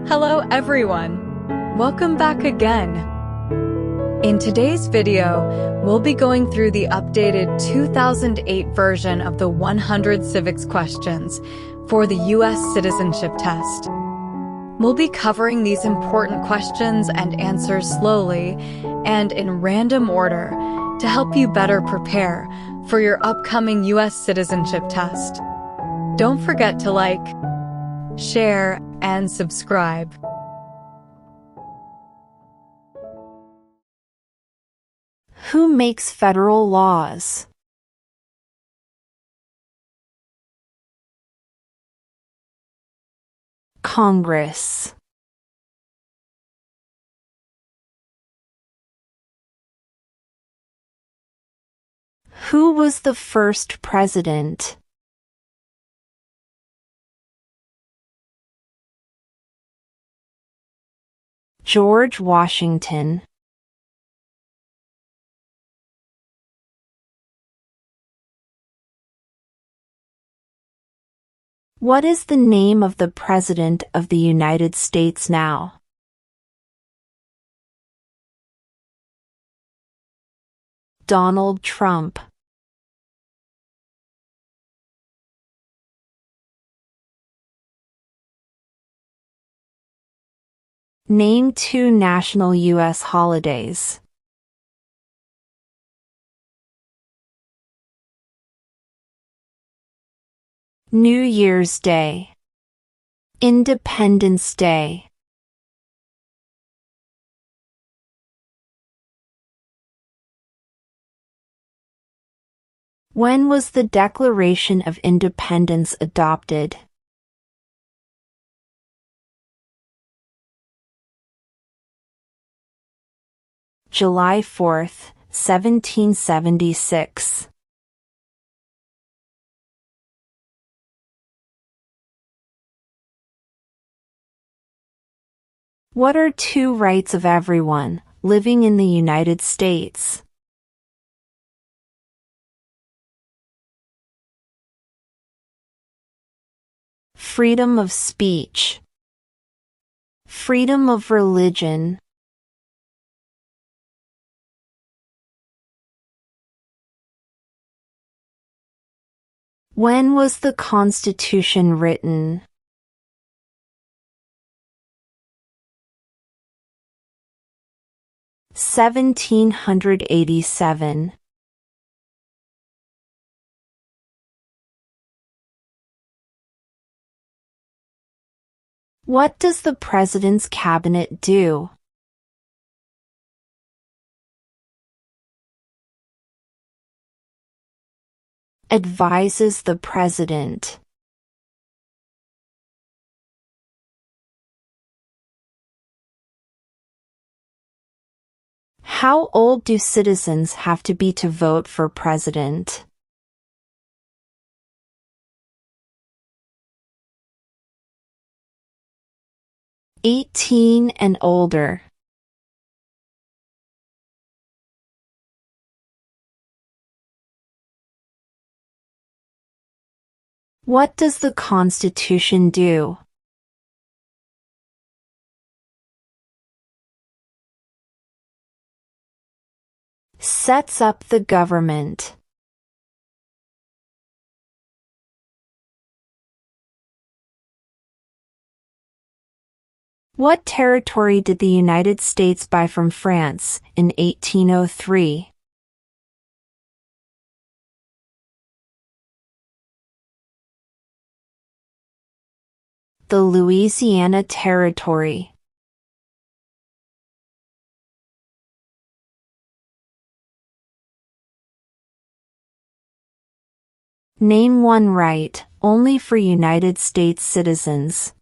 Hello everyone! Welcome back again! In today's video, we'll be going through the updated 2008 version of the 100 civics questions for the U.S. Citizenship Test. We'll be covering these important questions and answers slowly and in random order to help you better prepare for your upcoming U.S. Citizenship Test. Don't forget to like, share, and subscribe. Who makes federal laws? Congress. Who was the first president? George Washington. What is the name of the President of the United States now? Donald Trump. Name 2 national U.S. holidays. New Year's Day. Independence Day. When was the Declaration of Independence adopted? July 4, 1776. What are 2 rights of everyone living in the United States? Freedom of speech. Freedom of religion. When was the Constitution written? (1787). What does the President's Cabinet do? Advises the President. How old do citizens have to be to vote for president? (18 and older). What does the Constitution do? Sets up the government. What territory did the United States buy from France in 1803? The Louisiana Territory. Name 1 right only for United States citizens.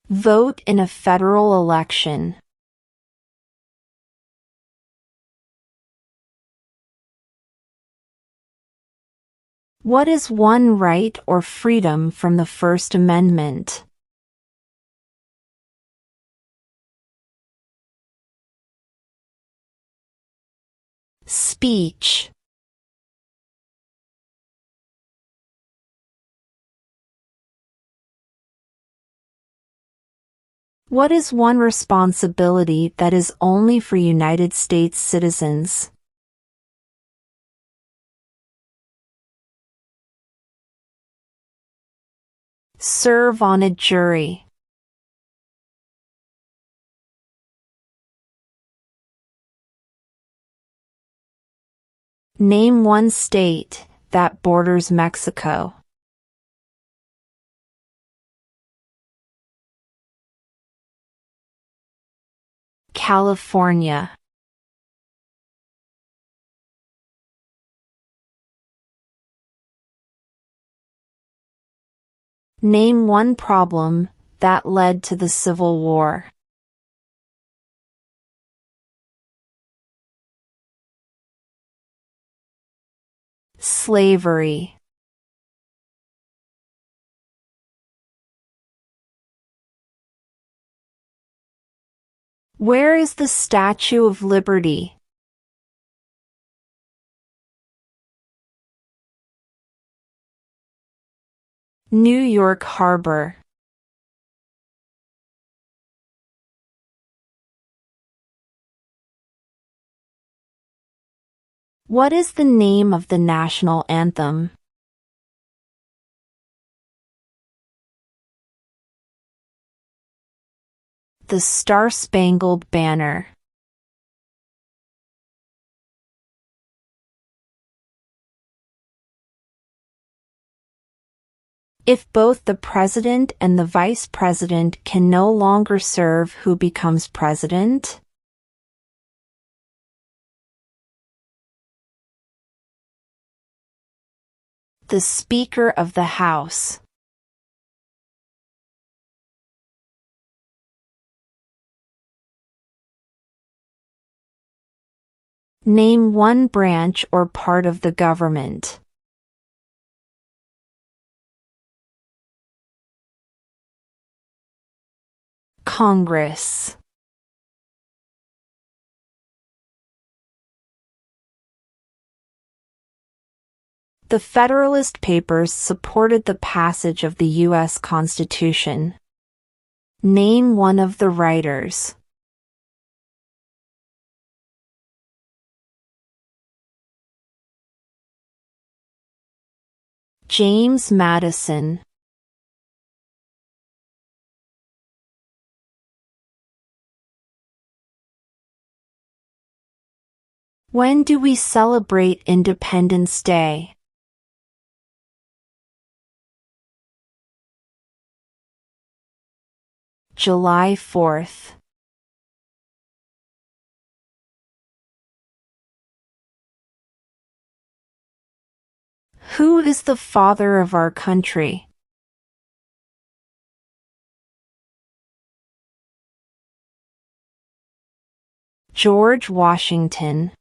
Vote in a federal election. What is 1 right or freedom from the First Amendment? Speech. What is one responsibility that is only for United States citizens? Serve on a jury. Name one state that borders Mexico. California. Name one problem that led to the Civil War. Slavery. Where is the Statue of Liberty? New York Harbor. What is the name of the national anthem? The Star-Spangled Banner. If both the president and the vice president can no longer serve, who becomes president? The Speaker of the House. Name one branch or part of the government. Congress. The Federalist Papers supported the passage of the U.S. Constitution. Name one of the writers. James Madison. When do we celebrate Independence Day? July 4th. Who is the father of our country? George Washington.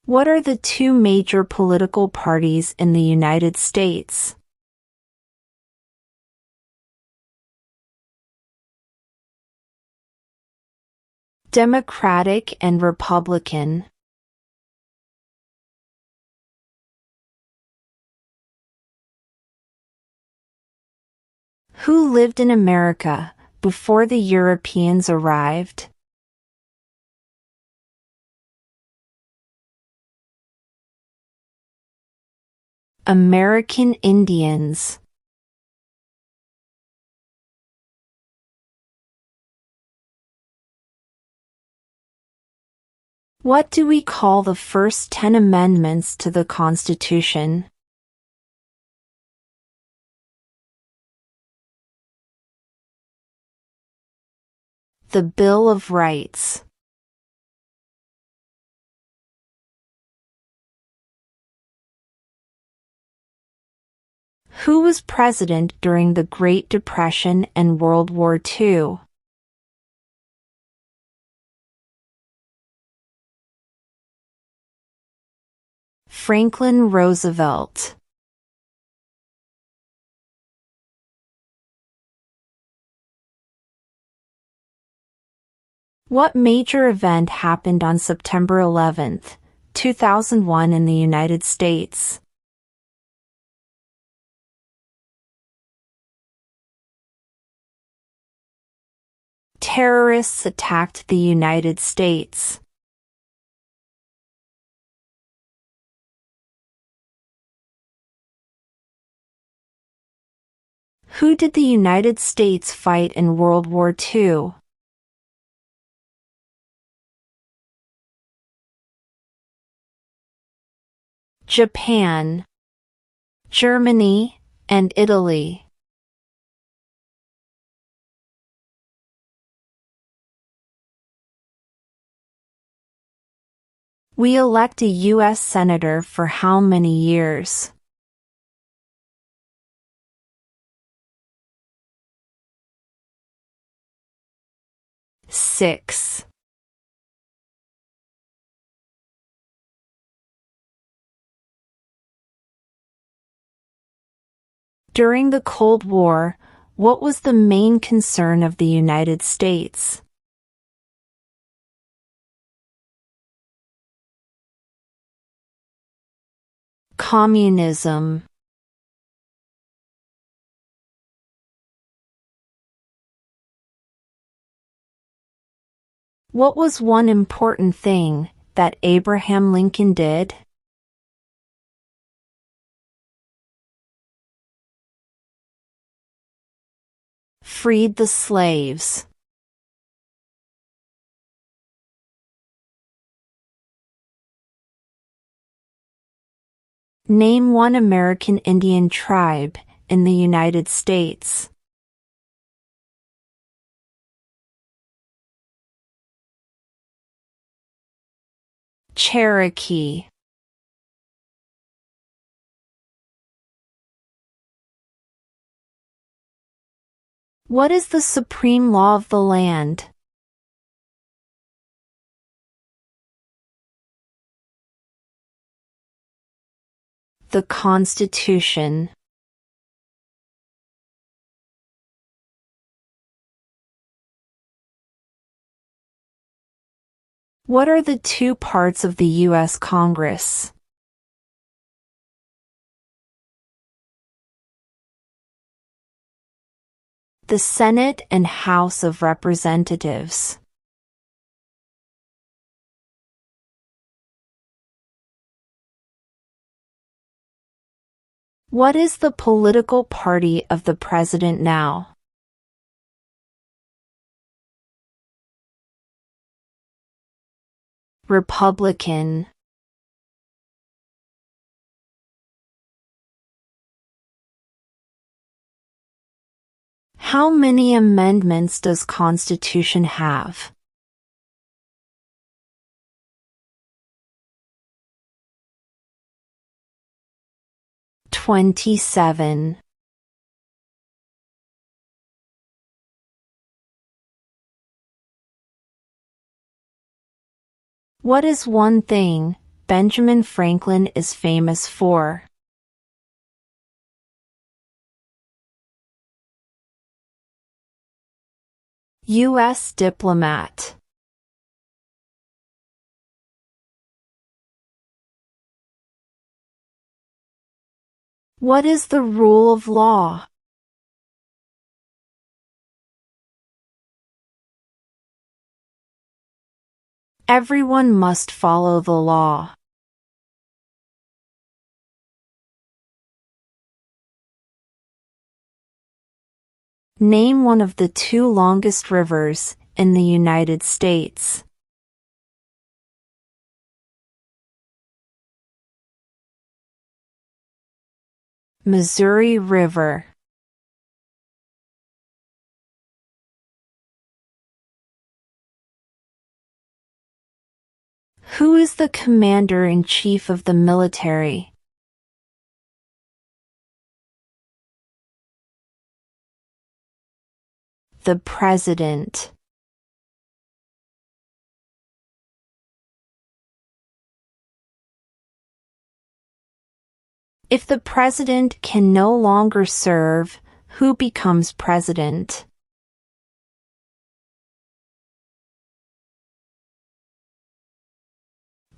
What are the two major political parties in the United States? Democratic and Republican. Who lived in America before the Europeans arrived? American Indians. What do we call the first 10 amendments to the Constitution? The Bill of Rights. Who was president during the Great Depression and World War II? Franklin Roosevelt. What major event happened on September 11th, 2001 in the United States. Terrorists attacked the United States. Who did the United States fight in World War II? Japan, Germany, and Italy. We elect a U.S. Senator for how many years? Six. During the Cold War, what was the main concern of the United States? Communism. What was one important thing that Abraham Lincoln did? Freed the slaves. Name one American Indian tribe in the United States. Cherokee. What is the supreme law of the land? The Constitution. What are the two parts of the U.S. Congress? The Senate and House of Representatives. What is the political party of the president now? Republican. How many amendments does Constitution have? "27". What is one thing Benjamin Franklin is famous for? U.S. diplomat. What is the rule of law? Everyone must follow the law. Name one of the two longest rivers in the United States. Missouri River. Who is the commander-in-chief of the military? The president. If the president can no longer serve, who becomes president?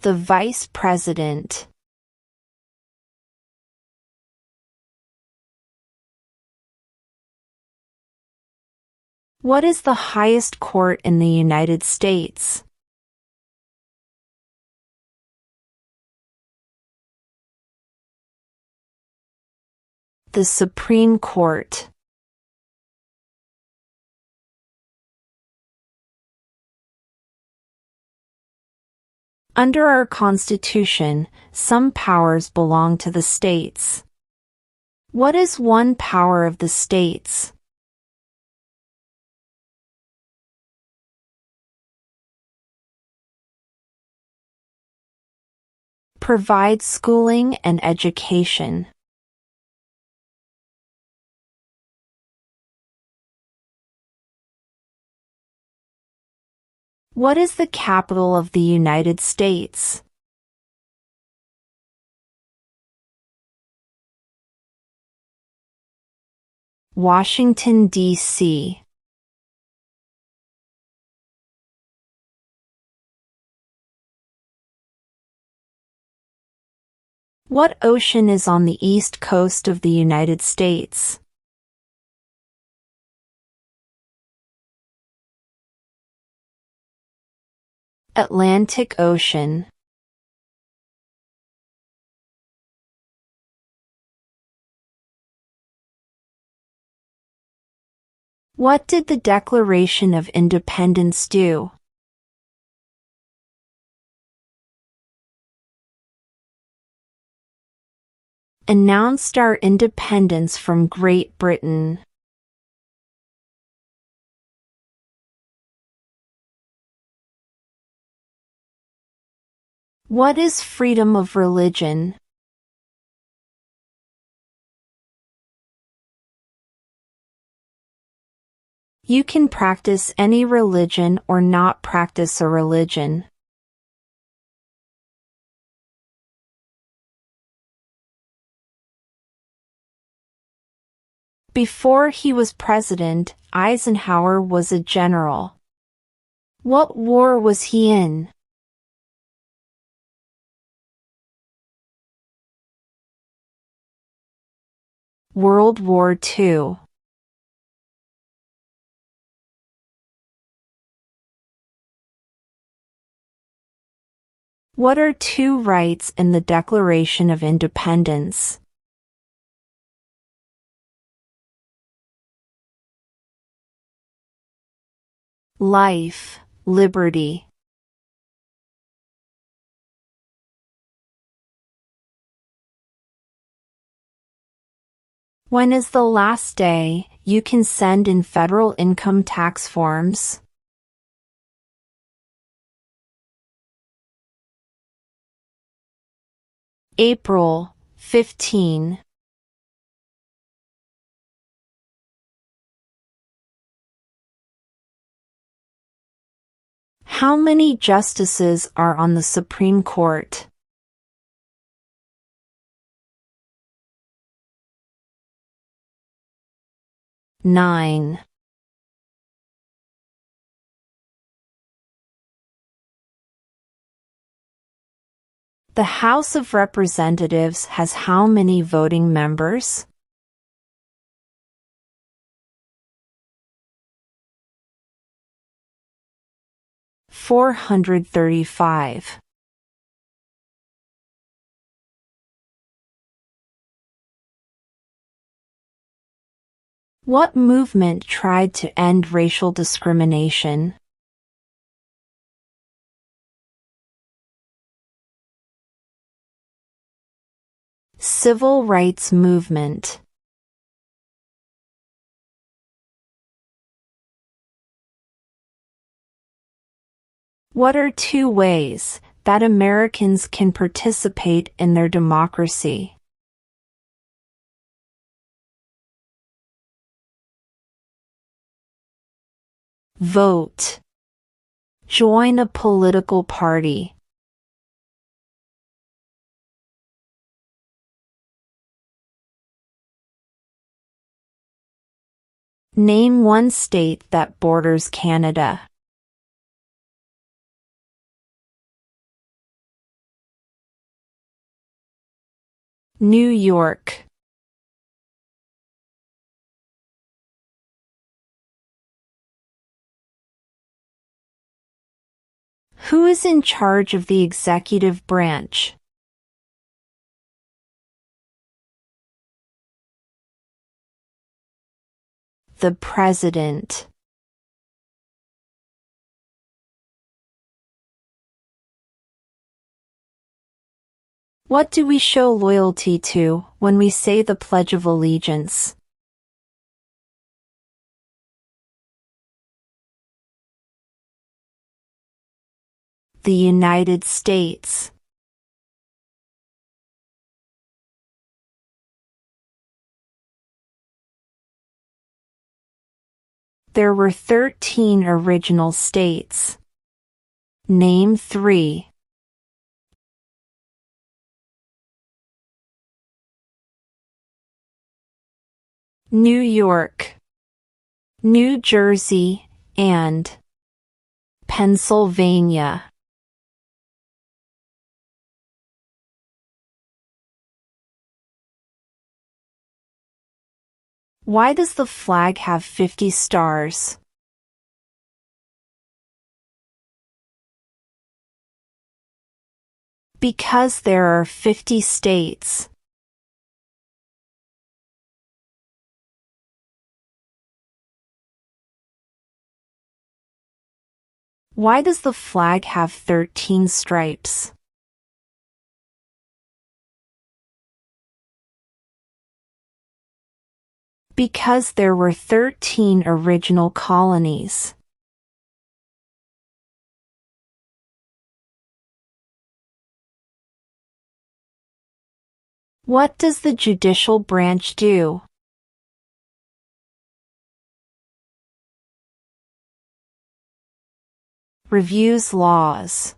the Vice President? What is the highest court in the United States? The Supreme Court. Under our Constitution, some powers belong to the states. What is one power of the states? Provide schooling and education. What is the capital of the United States? Washington, D.C. What ocean is on the east coast of the United States? Atlantic Ocean. What did the Declaration of Independence do? Announced our independence from Great Britain. What is freedom of religion? You can practice any religion or not practice a religion. Before he was president, Eisenhower was a general. What war was he in? World War II. What are two rights in the Declaration of Independence? Life, liberty. When is the last day you can send in federal income tax forms? April 15. How many justices are on the Supreme Court? 9. The House of Representatives has how many voting members? 435. What movement tried to end racial discrimination? Civil rights movement. What are two ways that Americans can participate in their democracy? Vote. Join a political party. Name one state that borders Canada. New York. Who is in charge of the executive branch? The President. What do we show loyalty to when we say the Pledge of Allegiance? The United States. There were 13 original states. Name 3. New York, New Jersey, and Pennsylvania. Why does the flag have 50 stars? Because there are 50 states. Why does the flag have 13 stripes? Because there were 13 original colonies. What does the judicial branch do? Reviews laws.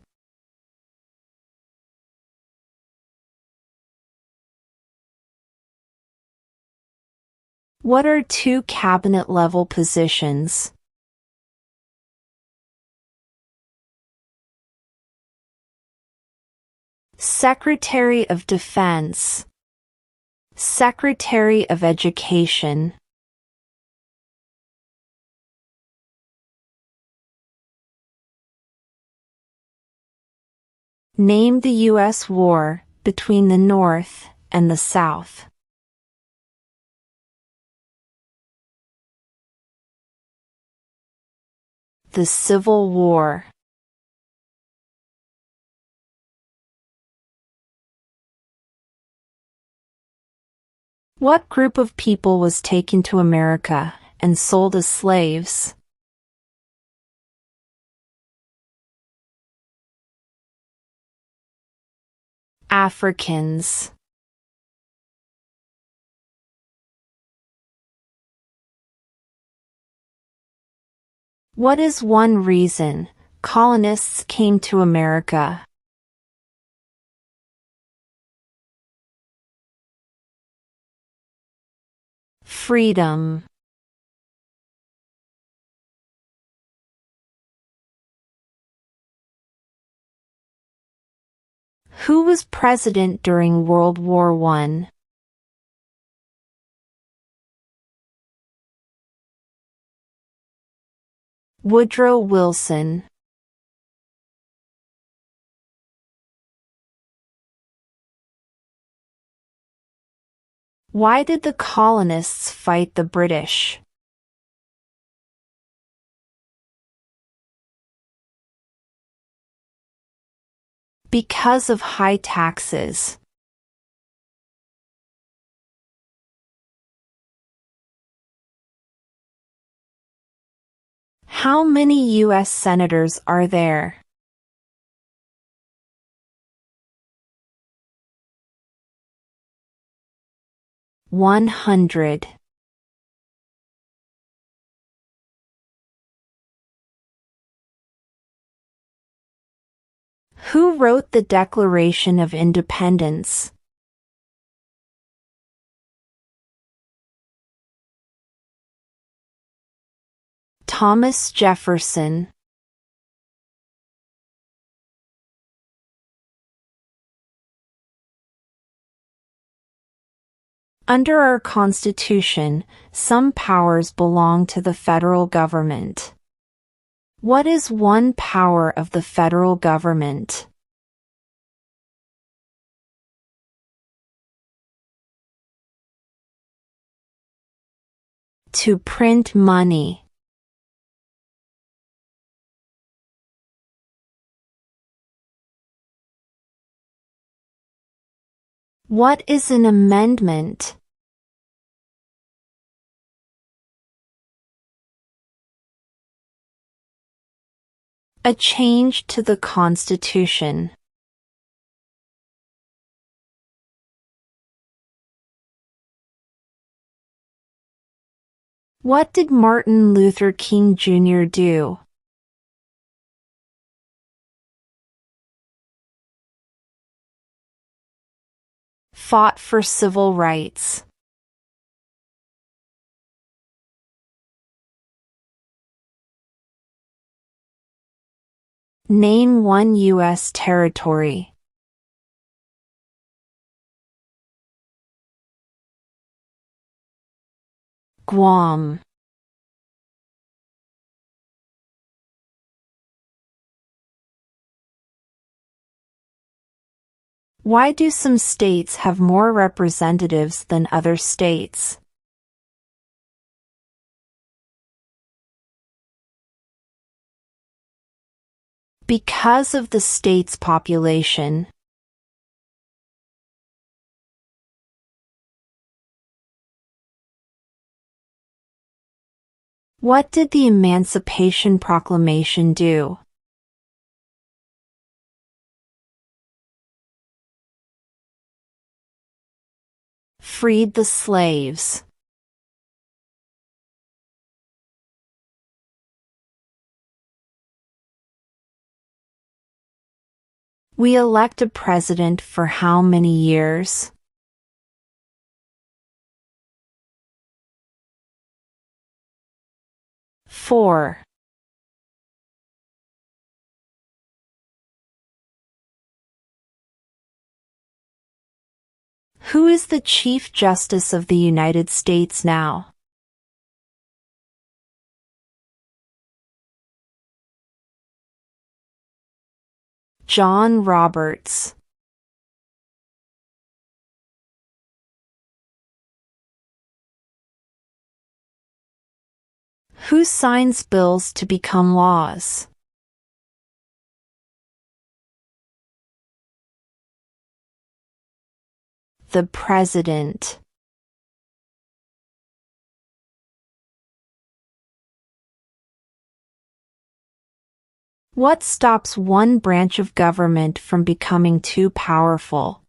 What are 2 cabinet-level positions? Secretary of Defense. Secretary of Education. Name the U.S. war between the North and the South. The Civil War. What group of people was taken to America and sold as slaves? Africans. What is one reason colonists came to America? Freedom. Who was president during World War I? Woodrow Wilson. Why did the colonists fight the British? Because of high taxes. How many U.S. senators are there? $100. Who wrote the Declaration of Independence? Thomas Jefferson. Under our Constitution, some powers belong to the federal government. What is one power of the federal government? To print money. What is an amendment? A change to the Constitution. What did Martin Luther King Jr. do? Fought for civil rights. Name one U.S. territory. Guam. Why do some states have more representatives than other states? Because of the state's population. What did the Emancipation Proclamation do? Freed the slaves. We elect a president for how many years? Four. Who is the Chief Justice of the United States now? John Roberts. Who signs bills to become laws? The President. What stops one branch of government from becoming too powerful?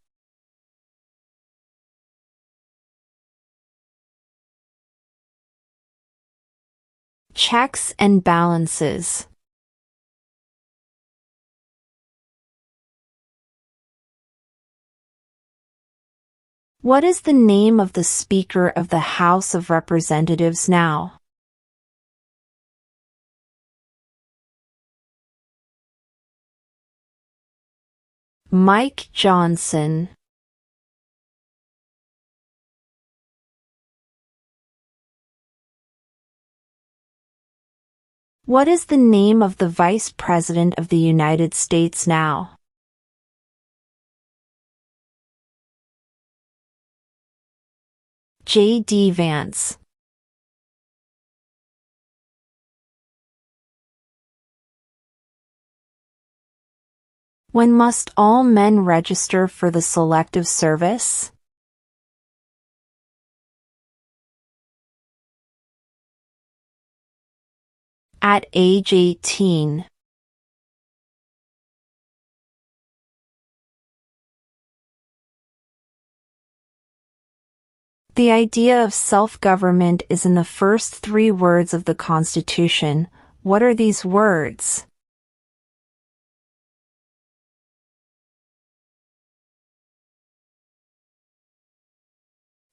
Checks and balances. What is the name of the Speaker of the House of Representatives now? Mike Johnson. What is the name of the Vice President of the United States now? J.D. Vance. When must all men register for the Selective Service? At age 18. The idea of self-government is in the first 3 words of the Constitution. What are these words?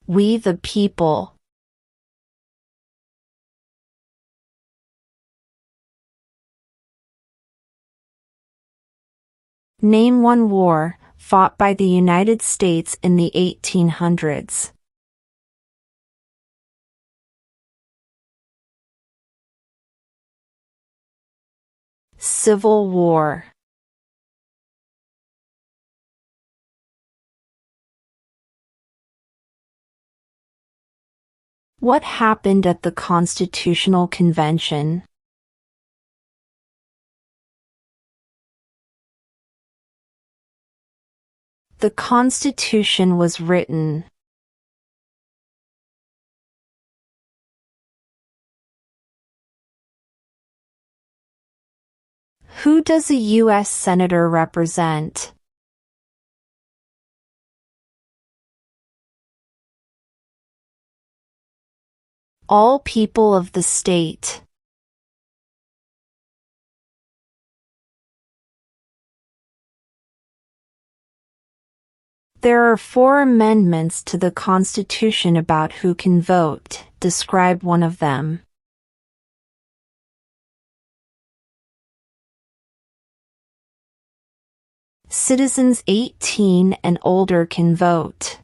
We the people. Name one war fought by the United States in the 1800s. Civil War. What happened at the Constitutional Convention? The Constitution was written. Who does a U.S. Senator represent? All people of the state. There are 4 amendments to the Constitution about who can vote. Describe one of them. Citizens 18 and older can vote.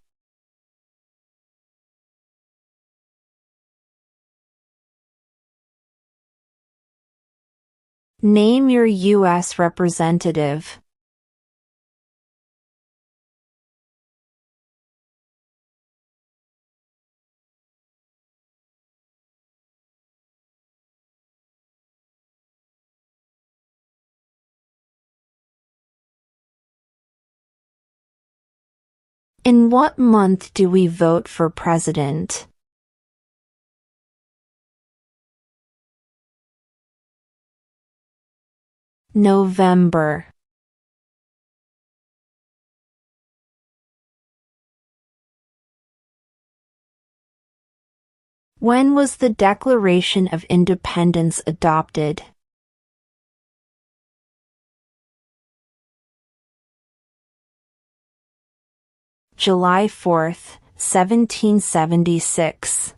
Name your U.S. representative. In what month do we vote for president? November. When was the Declaration of Independence adopted? July 4, 1776.